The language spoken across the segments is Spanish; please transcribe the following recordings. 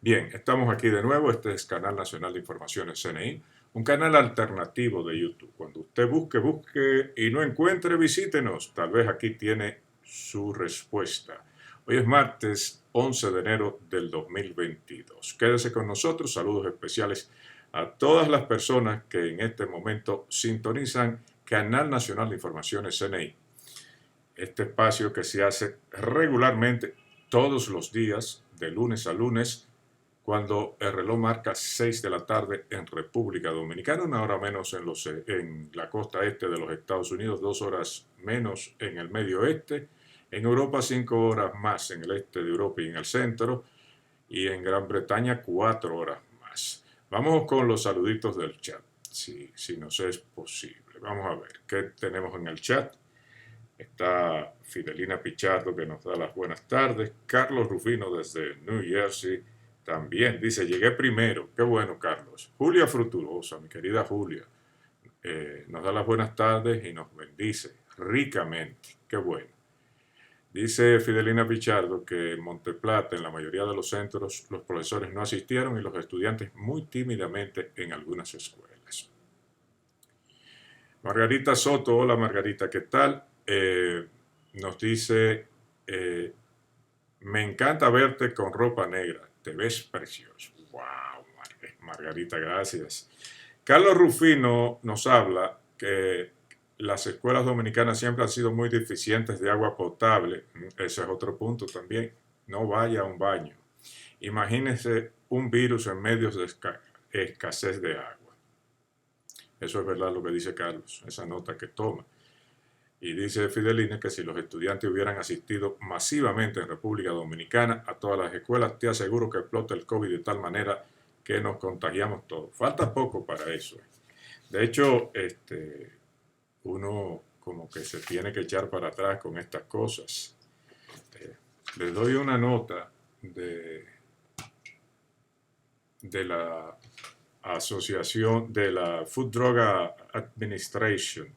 Bien, estamos aquí de nuevo. Este es Canal Nacional de Informaciones CNI, un canal alternativo de YouTube. Cuando usted busque y no encuentre, visítenos. Tal vez aquí tiene su respuesta. Hoy es martes 11 de enero del 2022. Quédese con nosotros. Saludos especiales a todas las personas que en este momento sintonizan Canal Nacional de Informaciones CNI. Este espacio que se hace regularmente todos los días, de lunes a lunes, cuando el reloj marca 6 de la tarde en República Dominicana, una hora menos en la costa este de los Estados Unidos, 2 horas menos en el medio oeste, en Europa 5 horas más en el este de Europa y en el centro, y en Gran Bretaña 4 horas más. Vamos con los saluditos del chat, si nos es posible. Vamos a ver qué tenemos en el chat. Está Fidelina Pichardo que nos da las buenas tardes. Carlos Rufino desde New Jersey también dice, llegué primero. Qué bueno, Carlos. Julia Frutuosa, mi querida Julia, nos da las buenas tardes y nos bendice ricamente. Qué bueno. Dice Fidelina Pichardo que en Monteplata, en la mayoría de los centros, los profesores no asistieron y los estudiantes muy tímidamente en algunas escuelas. Margarita Soto, hola Margarita, ¿qué tal? Nos dice, eh, me encanta verte con ropa negra, te ves precioso. Wow, Margarita, gracias. Carlos Rufino nos habla que las escuelas dominicanas siempre han sido muy deficientes de agua potable. Ese es otro punto también. No vaya a un baño. Imagínese un virus en medio de escasez de agua. Eso es verdad lo que dice Carlos, esa nota que toma. Y dice Fidelina que si los estudiantes hubieran asistido masivamente en República Dominicana a todas las escuelas, te aseguro que explota el COVID de tal manera que nos contagiamos todos. Falta poco para eso. De hecho, uno como que se tiene que echar para atrás con estas cosas. Les doy una nota de la asociación de la Food Drug Administration,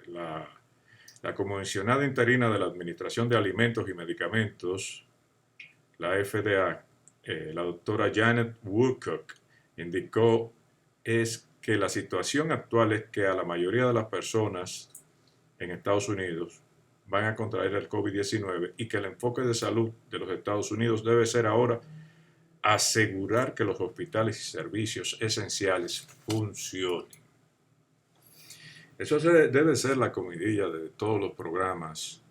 la comisionada interina de la Administración de Alimentos y Medicamentos, la FDA, la doctora Janet Woodcock, indicó es que la situación actual es que a la mayoría de las personas en Estados Unidos van a contraer el COVID-19 y que el enfoque de salud de los Estados Unidos debe ser ahora asegurar que los hospitales y servicios esenciales funcionen. Eso debe ser la comidilla de todos los programas,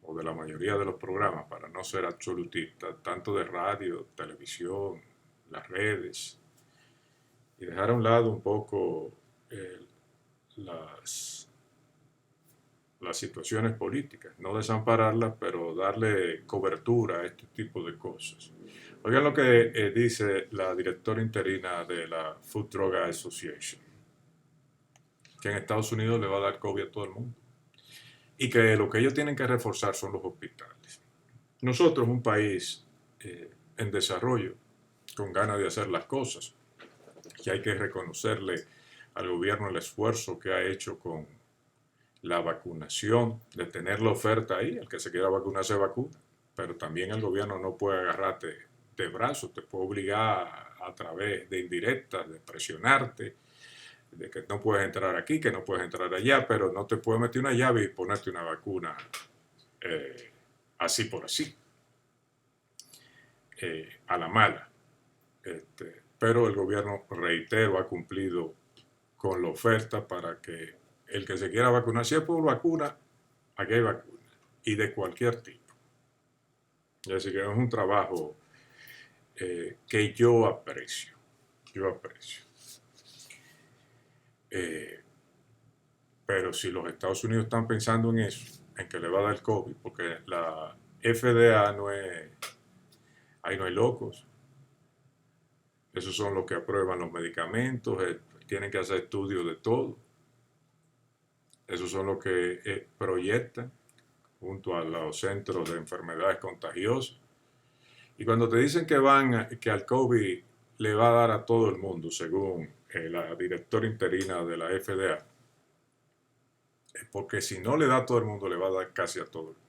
o de la mayoría de los programas, para no ser absolutista, tanto de radio, televisión, las redes, y dejar a un lado un poco eh, las, las situaciones políticas, no desampararlas, pero darle cobertura a este tipo de cosas. Oigan lo que dice la directora interina de la Food Drug Association, que en Estados Unidos le va a dar COVID a todo el mundo y que lo que ellos tienen que reforzar son los hospitales. Nosotros, un país en desarrollo, con ganas de hacer las cosas, y hay que reconocerle al gobierno el esfuerzo que ha hecho con la vacunación, de tener la oferta ahí, el que se quiera vacunar se vacuna, pero también el gobierno no puede agarrarte de brazos, te puede obligar a través de indirectas, de presionarte, de que no puedes entrar aquí, que no puedes entrar allá, pero no te puede meter una llave y ponerte una vacuna eh, así por así, a la mala. Pero el gobierno, reitero, ha cumplido con la oferta para que el que se quiera vacunar, si es por vacuna, aquí hay vacuna, y de cualquier tipo. Así que es un trabajo que yo aprecio, yo aprecio. Pero si los Estados Unidos están pensando en eso, en que le va a dar COVID, porque la FDA no es, ahí no hay locos, esos son los que aprueban los medicamentos, tienen que hacer estudios de todo, esos son los que proyectan junto a los centros de enfermedades contagiosas. Y cuando te dicen que al COVID le va a dar a todo el mundo, según la directora interina de la FDA, es porque si no le da a todo el mundo, le va a dar casi a todo el mundo.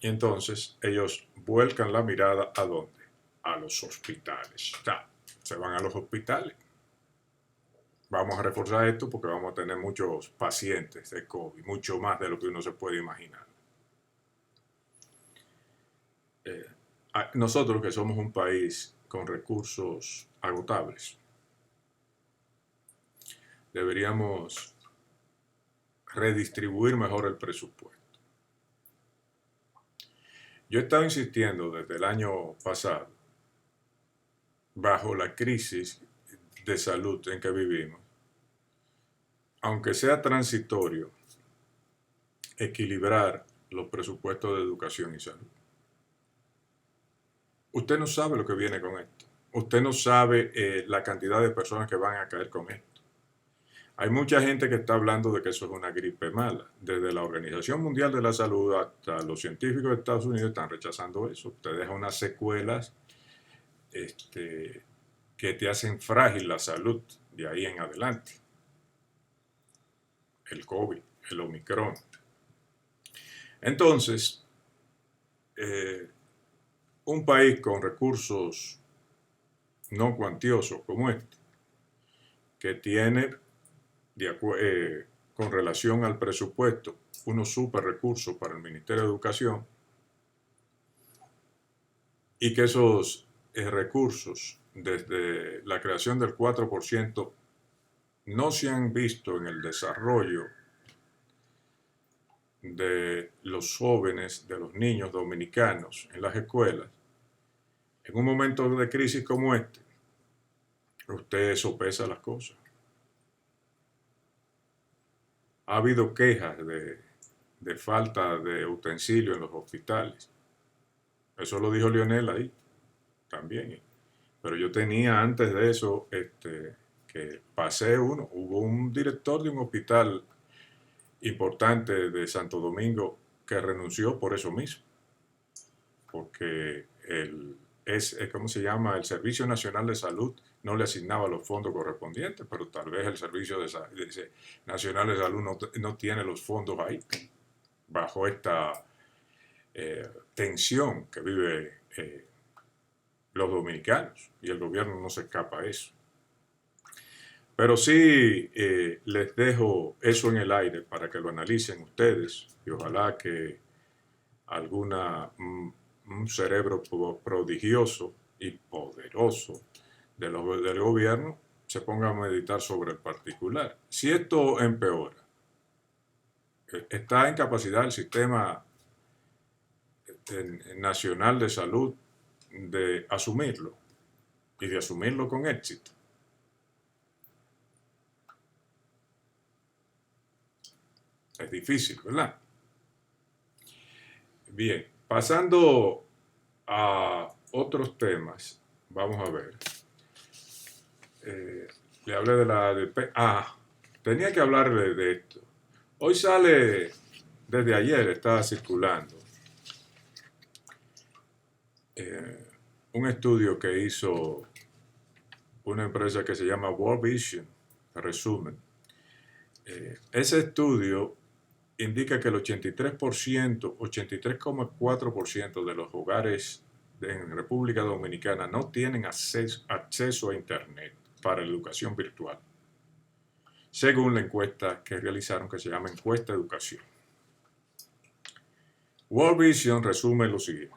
Y entonces ellos vuelcan la mirada ¿a dónde? A los hospitales. Ya, se van a los hospitales. Vamos a reforzar esto porque vamos a tener muchos pacientes de COVID, mucho más de lo que uno se puede imaginar. Nosotros que somos un país con recursos agotables, deberíamos redistribuir mejor el presupuesto. Yo he estado insistiendo desde el año pasado, bajo la crisis de salud en que vivimos, aunque sea transitorio, equilibrar los presupuestos de educación y salud. Usted no sabe lo que viene con esto. Usted no sabe la cantidad de personas que van a caer con esto. Hay mucha gente que está hablando de que eso es una gripe mala. Desde la Organización Mundial de la Salud hasta los científicos de Estados Unidos están rechazando eso. Te deja unas secuelas que te hacen frágil la salud de ahí en adelante. El COVID, el Omicron. Entonces, un país con recursos no cuantiosos como este, que tiene, con relación al presupuesto, unos super recursos para el Ministerio de Educación, y que esos recursos, desde la creación del 4%, no se han visto en el desarrollo de los jóvenes, de los niños dominicanos en las escuelas. En un momento de crisis como este, usted sopesa las cosas. Ha habido quejas de falta de utensilios en los hospitales. Eso lo dijo Lionel ahí también. Pero yo tenía antes de eso que pasé uno. Hubo un director de un hospital importante de Santo Domingo que renunció por eso mismo. Porque ¿cómo se llama? El Servicio Nacional de Salud no le asignaba los fondos correspondientes, pero tal vez el Servicio Nacional de Salud no tiene los fondos ahí, bajo esta tensión que vive los dominicanos, y el gobierno no se escapa a eso. Pero sí les dejo eso en el aire para que lo analicen ustedes, y ojalá que un cerebro prodigioso y poderoso del gobierno se ponga a meditar sobre el particular. Si esto empeora, está en capacidad el sistema nacional de salud de asumirlo, y de asumirlo con éxito. Es difícil, ¿verdad? Bien, pasando a otros temas, vamos a ver. Le hablé de tenía que hablarle de esto. Hoy sale, desde ayer está circulando un estudio que hizo una empresa que se llama World Vision, resumen. Ese estudio indica que el 83%, 83,4% de los hogares en República Dominicana no tienen acceso a Internet para educación virtual, según la encuesta que realizaron, que se llama Encuesta Educación. World Vision resume lo siguiente.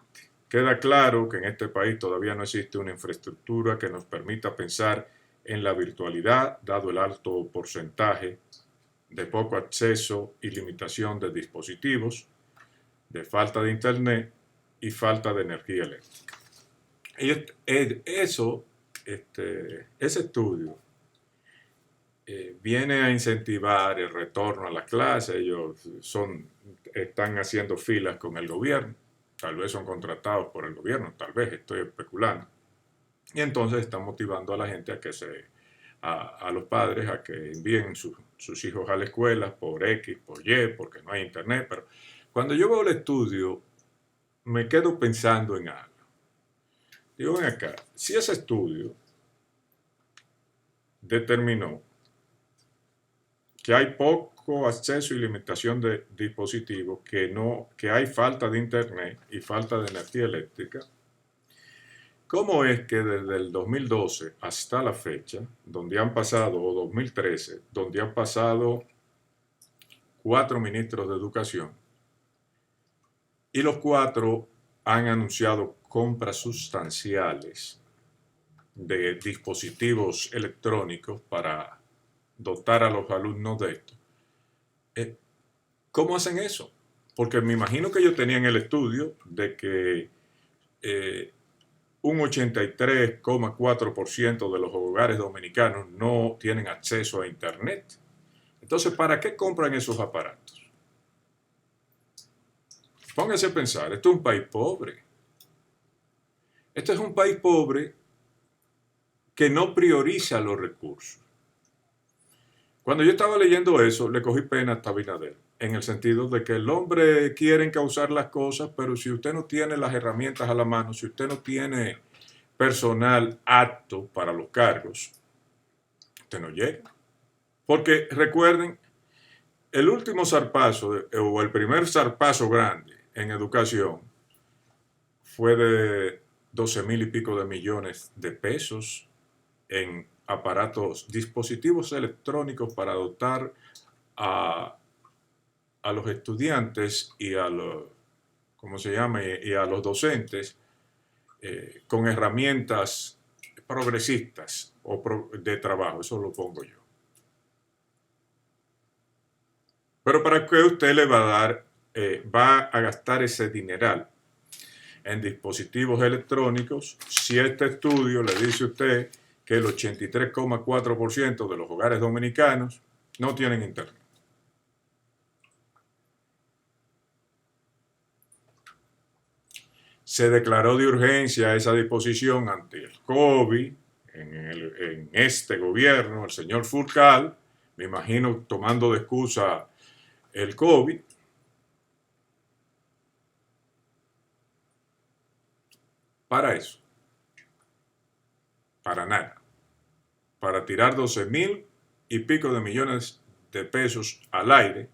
Queda claro que en este país todavía no existe una infraestructura que nos permita pensar en la virtualidad, dado el alto porcentaje de poco acceso y limitación de dispositivos, de falta de internet y falta de energía eléctrica. Y ese estudio viene a incentivar el retorno a la clase. Ellos están haciendo filas con el gobierno, tal vez son contratados por el gobierno, tal vez estoy especulando, y entonces están motivando a la gente a los padres a que envíen sus hijos a la escuela por X, por Y, porque no hay internet. Pero cuando yo veo el estudio, me quedo pensando en algo. Digo, ven acá, si ese estudio determinó que hay poco acceso y limitación de dispositivos, que hay falta de internet y falta de energía eléctrica, ¿cómo es que desde el 2012 hasta la fecha, donde han pasado, o 2013, donde han pasado 4 ministros de educación, y los 4 han anunciado compras sustanciales de dispositivos electrónicos para dotar a los alumnos de esto? ¿Cómo hacen eso? Porque me imagino que ellos tenían el estudio de que un 83,4% de los hogares dominicanos no tienen acceso a Internet. Entonces, ¿para qué compran esos aparatos? Pónganse a pensar, esto es un país pobre. Este es un país pobre que no prioriza los recursos. Cuando yo estaba leyendo eso, le cogí pena a Abinader, en el sentido de que el hombre quiere encauzar las cosas, pero si usted no tiene las herramientas a la mano, si usted no tiene personal apto para los cargos, usted no llega. Porque recuerden, el último zarpazo, o el primer zarpazo grande en educación, fue de 12,000 y pico de millones de pesos en aparatos, dispositivos electrónicos para dotar a los estudiantes y a los, ¿cómo se llama? Y a los docentes con herramientas progresistas o de trabajo, eso lo pongo yo. Pero ¿para qué usted le va a dar, va a gastar ese dineral en dispositivos electrónicos si este estudio le dice a usted que el 83,4% de los hogares dominicanos no tienen internet? Se declaró de urgencia esa disposición ante el COVID en este gobierno, el señor Furcal, me imagino tomando de excusa el COVID. Para eso, para nada, para tirar 12,000 y pico de millones de pesos al aire,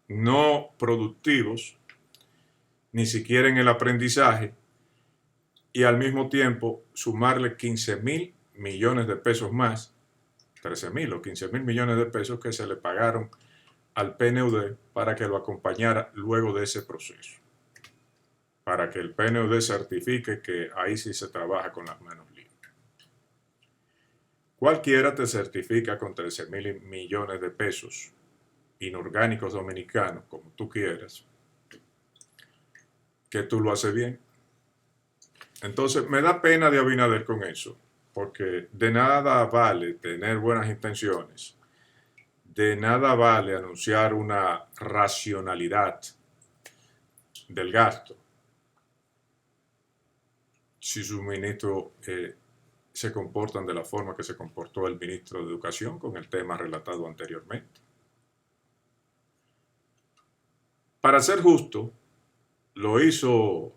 no productivos, ni siquiera en el aprendizaje, y al mismo tiempo sumarle 15,000 millones de pesos más, 13,000 o 15,000 millones de pesos que se le pagaron al PNUD para que lo acompañara luego de ese proceso, para que el PNUD certifique que ahí sí se trabaja con las manos libres. Cualquiera te certifica con 13,000 millones de pesos inorgánicos dominicanos, como tú quieras, que tú lo haces bien. Entonces, me da pena de Abinader con eso, porque de nada vale tener buenas intenciones, de nada vale anunciar una racionalidad del gasto si sus ministros se comportan de la forma que se comportó el ministro de Educación con el tema relatado anteriormente. Para ser justo, lo hizo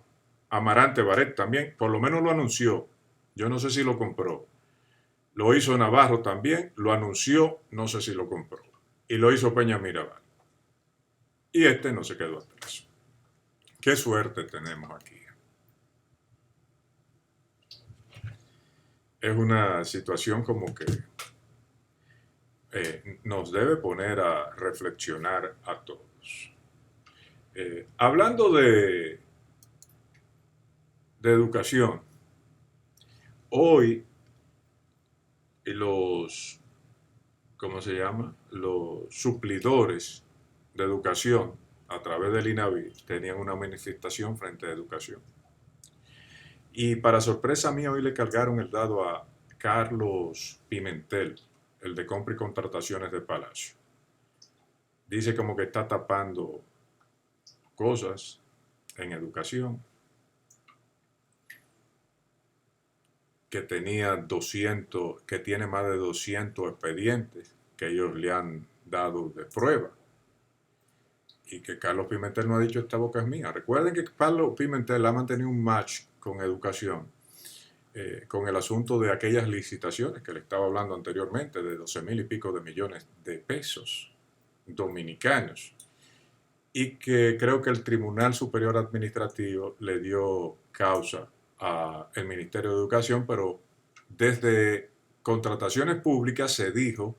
Amarante Baret también, por lo menos lo anunció. Yo no sé si lo compró. Lo hizo Navarro también, lo anunció, no sé si lo compró. Y lo hizo Peña Mirabal. Y este no se quedó atrás. Qué suerte tenemos aquí. Es una situación como que nos debe poner a reflexionar a todos. Hablando de educación, hoy los, ¿cómo se llama? Los suplidores de educación a través del INAVI tenían una manifestación frente a educación. Y para sorpresa mía, hoy le cargaron el dado a Carlos Pimentel, el de compra y contrataciones de Palacio. Dice como que está tapando cosas en educación, que tenía 200, que tiene más de 200 expedientes que ellos le han dado de prueba. Y que Carlos Pimentel no ha dicho esta boca es mía. Recuerden que Carlos Pimentel ha mantenido un match con educación, con el asunto de aquellas licitaciones que le estaba hablando anteriormente, de 12,000 y pico de millones de pesos. dominicanos y que creo que el Tribunal Superior Administrativo le dio causa al Ministerio de Educación, pero desde contrataciones públicas se dijo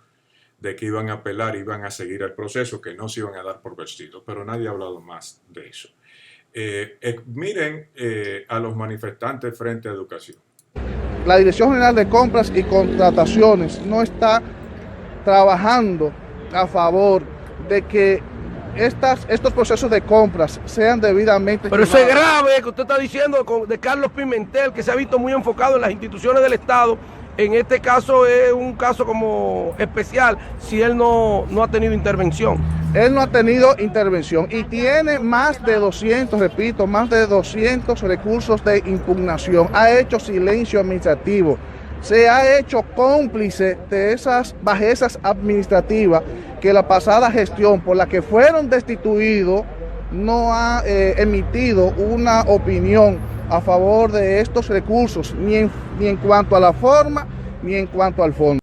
de que iban a apelar, iban a seguir el proceso, que no se iban a dar por vencidos, pero nadie ha hablado más de eso. Miren a los manifestantes frente a educación. La Dirección General de Compras y Contrataciones no está trabajando a favor de que estos procesos de compras sean debidamente... Pero eso es grave que usted está diciendo de Carlos Pimentel, que se ha visto muy enfocado en las instituciones del Estado. En este caso es un caso como especial si él no ha tenido intervención. Él no ha tenido intervención y tiene más de 200, repito, más de 200 recursos de impugnación. Ha hecho silencio administrativo. Se ha hecho cómplice de esas bajezas administrativas que la pasada gestión por la que fueron destituidos no ha emitido una opinión a favor de estos recursos, ni en cuanto a la forma, ni en cuanto al fondo.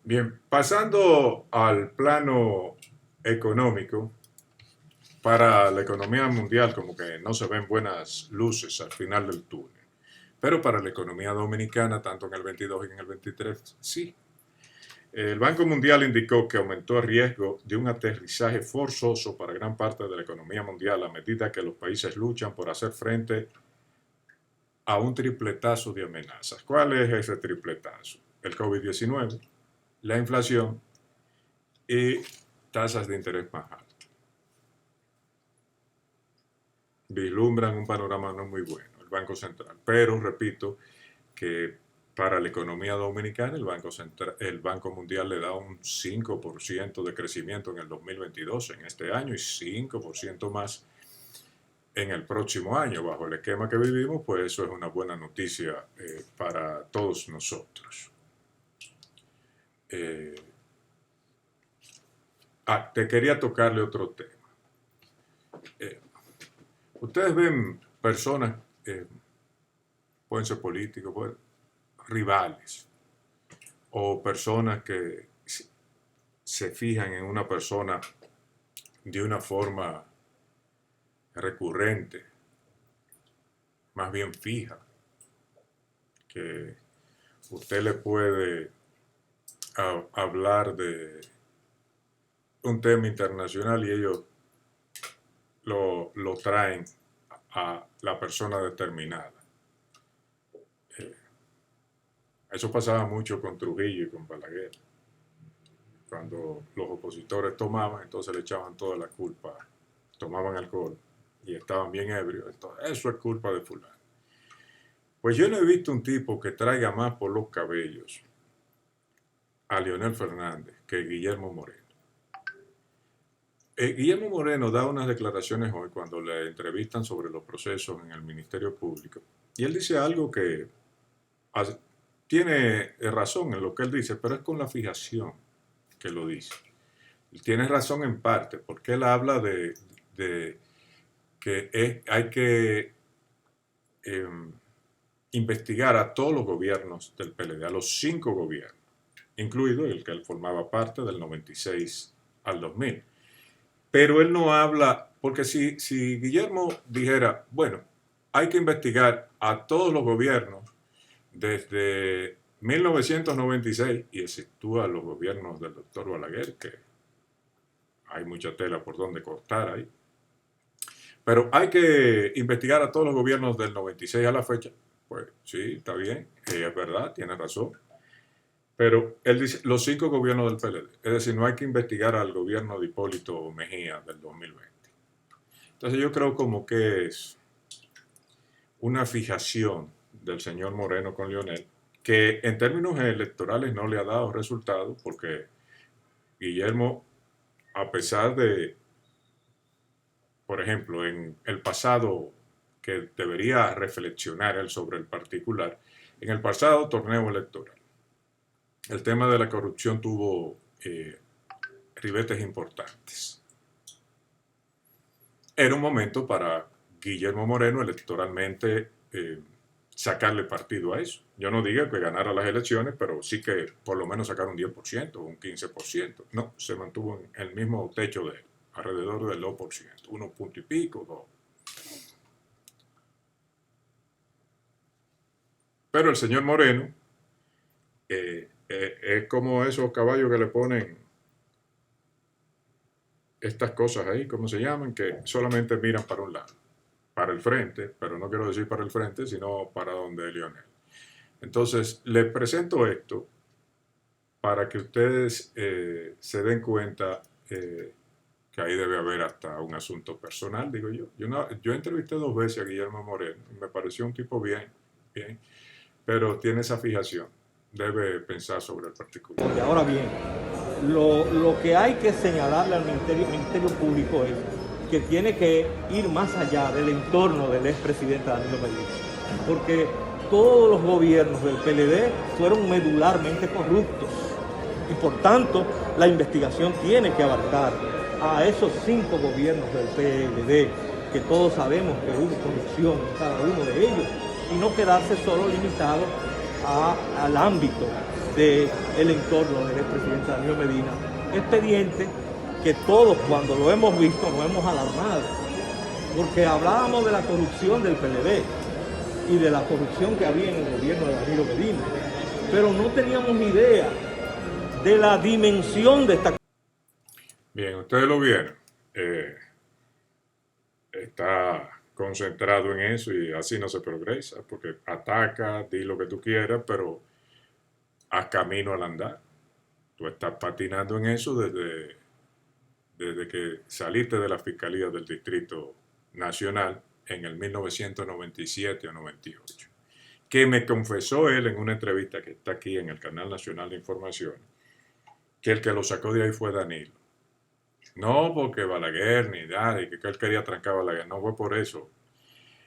Bien, pasando al plano económico, para la economía mundial como que no se ven buenas luces al final del túnel. Pero para la economía dominicana, tanto en el 22 y en el 23, sí. El Banco Mundial indicó que aumentó el riesgo de un aterrizaje forzoso para gran parte de la economía mundial a medida que los países luchan por hacer frente a un tripletazo de amenazas. ¿Cuál es ese tripletazo? El COVID-19, la inflación y tasas de interés más altas. Vislumbran un panorama no muy bueno el Banco Central, pero repito que para la economía dominicana el Banco Mundial le da un 5% de crecimiento en el 2022, en este año, y 5% más en el próximo año. Bajo el esquema que vivimos, pues eso es una buena noticia para todos nosotros. Te quería tocarle otro tema. Ustedes ven personas, pueden ser políticos, rivales, o personas que se fijan en una persona de una forma recurrente, más bien fija, que usted le puede hablar de un tema internacional y ellos lo traen a la persona determinada. Eso pasaba mucho con Trujillo y con Balaguer. Cuando los opositores tomaban, entonces le echaban toda la culpa. Tomaban alcohol y estaban bien ebrios. Entonces, eso es culpa de fulano. Pues yo no he visto un tipo que traiga más por los cabellos a Leonel Fernández que Guillermo Moreno. Guillermo Moreno da unas declaraciones hoy cuando le entrevistan sobre los procesos en el Ministerio Público. Y él dice algo que tiene razón en lo que él dice, pero es con la fijación que lo dice. Y tiene razón en parte, porque él habla de que hay que investigar a todos los gobiernos del PLD, a los 5 gobiernos, incluido el que él formaba parte del 96 al 2000. Pero él no habla, porque si Guillermo dijera, bueno, hay que investigar a todos los gobiernos desde 1996 y exceptúa los gobiernos del doctor Balaguer, que hay mucha tela por donde cortar ahí. Pero hay que investigar a todos los gobiernos del 96 a la fecha. Pues sí, está bien, es verdad, tiene razón. Pero él dice los 5 gobiernos del PLD. Es decir, no hay que investigar al gobierno de Hipólito Mejía del 2020. Entonces yo creo como que es una fijación del señor Moreno con Leonel, que en términos electorales no le ha dado resultado, porque Guillermo, a pesar de, por ejemplo, en el pasado, que debería reflexionar él sobre el particular, en el pasado torneo electoral, el tema de la corrupción tuvo ribetes importantes. Era un momento para Guillermo Moreno electoralmente sacarle partido a eso. Yo no digo que ganara las elecciones, pero sí que por lo menos sacar un 10% o un 15%. No, se mantuvo en el mismo techo de él, alrededor del 2%, 1 punto y pico, 2. Pero el señor Moreno es como esos caballos que le ponen estas cosas ahí, ¿cómo se llaman? Que solamente miran para un lado, para el frente, pero no quiero decir para el frente, sino para donde Lionel. Entonces, les presento esto para que ustedes se den cuenta que ahí debe haber hasta un asunto personal, digo yo. Yo entrevisté 2 veces a Guillermo Moreno y me pareció un tipo bien, pero tiene esa fijación. Debe pensar sobre el particular. Y ahora bien, lo que hay que señalarle al Ministerio Público es que tiene que ir más allá del entorno del expresidente Danilo Medina, porque todos los gobiernos del PLD fueron medularmente corruptos y por tanto la investigación tiene que abarcar a esos 5 gobiernos del PLD, que todos sabemos que hubo corrupción en cada uno de ellos, y no quedarse solo limitado al ámbito del entorno del expresidente Danilo Medina. Expediente que todos, cuando lo hemos visto, nos hemos alarmado, porque hablábamos de la corrupción del PLD y de la corrupción que había en el gobierno de Danilo Medina, pero no teníamos idea de la dimensión de esta. Bien, ustedes lo vieron. Está concentrado en eso y así no se progresa, porque ataca, di lo que tú quieras, pero haz camino al andar. Tú estás patinando en eso desde que saliste de la Fiscalía del Distrito Nacional en el 1997 o 98. Que me confesó él en una entrevista que está aquí en el Canal Nacional de Información, que el que lo sacó de ahí fue Danilo. No porque Balaguer ni nada, y que él quería trancar a Balaguer, no fue por eso.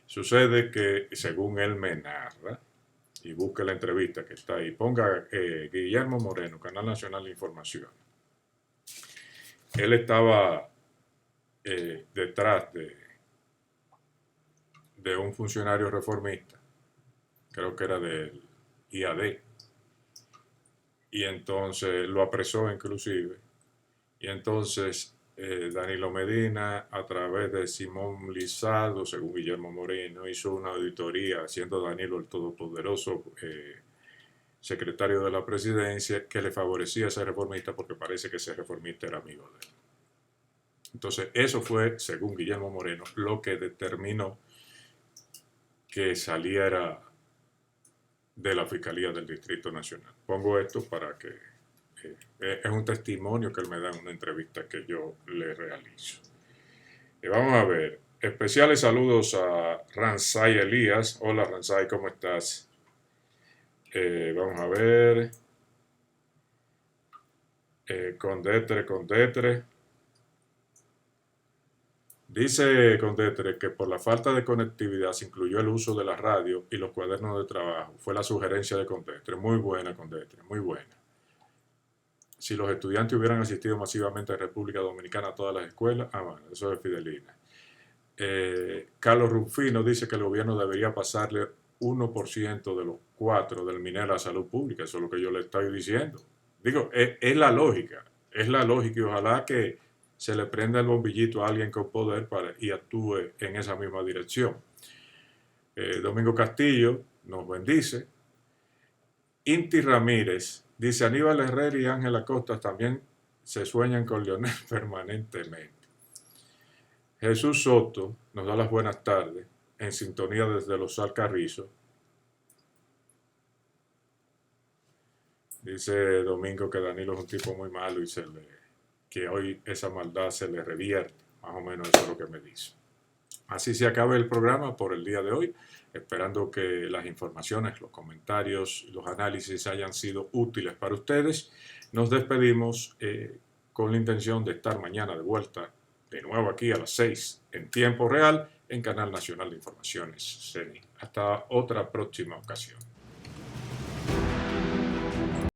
Sucede que, según él me narra, y busque la entrevista que está ahí, ponga Guillermo Moreno, Canal Nacional de Información. Él estaba detrás de un funcionario reformista, creo que era del IAD, y entonces lo apresó inclusive, y entonces Danilo Medina, a través de Simón Lizardo, según Guillermo Moreno, hizo una auditoría, siendo Danilo el todopoderoso secretario de la presidencia, que le favorecía a ese reformista porque parece que ese reformista era amigo de él. Entonces, eso fue, según Guillermo Moreno, lo que determinó que saliera de la Fiscalía del Distrito Nacional. Pongo esto para que es un testimonio que él me da en una entrevista que yo le realizo. Y vamos a ver. Especiales saludos a Ranzai Elías. Hola Ranzai, ¿cómo estás? Vamos a ver. Condetre. Dice Condetre que por la falta de conectividad se incluyó el uso de la radio y los cuadernos de trabajo. Fue la sugerencia de Condetre. Muy buena, Condetre, muy buena. Si los estudiantes hubieran asistido masivamente en República Dominicana a todas las escuelas, bueno, eso es Fidelina. Carlos Rufino dice que el gobierno debería pasarle 1% de los 4 del MINER a salud pública, eso es lo que yo le estoy diciendo. Digo, es la lógica y ojalá que se le prenda el bombillito a alguien con poder y actúe en esa misma dirección. Domingo Castillo nos bendice. Inti Ramírez dice, Aníbal Herrera y Ángel Acosta también se sueñan con Lionel permanentemente. Jesús Soto nos da las buenas tardes, en sintonía desde los Alcarrizos. Dice Domingo que Danilo es un tipo muy malo y que hoy esa maldad se le revierte. Más o menos eso es lo que me dice. Así se acaba el programa por el día de hoy, esperando que las informaciones, los comentarios, los análisis hayan sido útiles para ustedes. Nos despedimos con la intención de estar mañana de vuelta, de nuevo aquí a las 6 en tiempo real, en Canal Nacional de Informaciones CNI. Hasta otra próxima ocasión.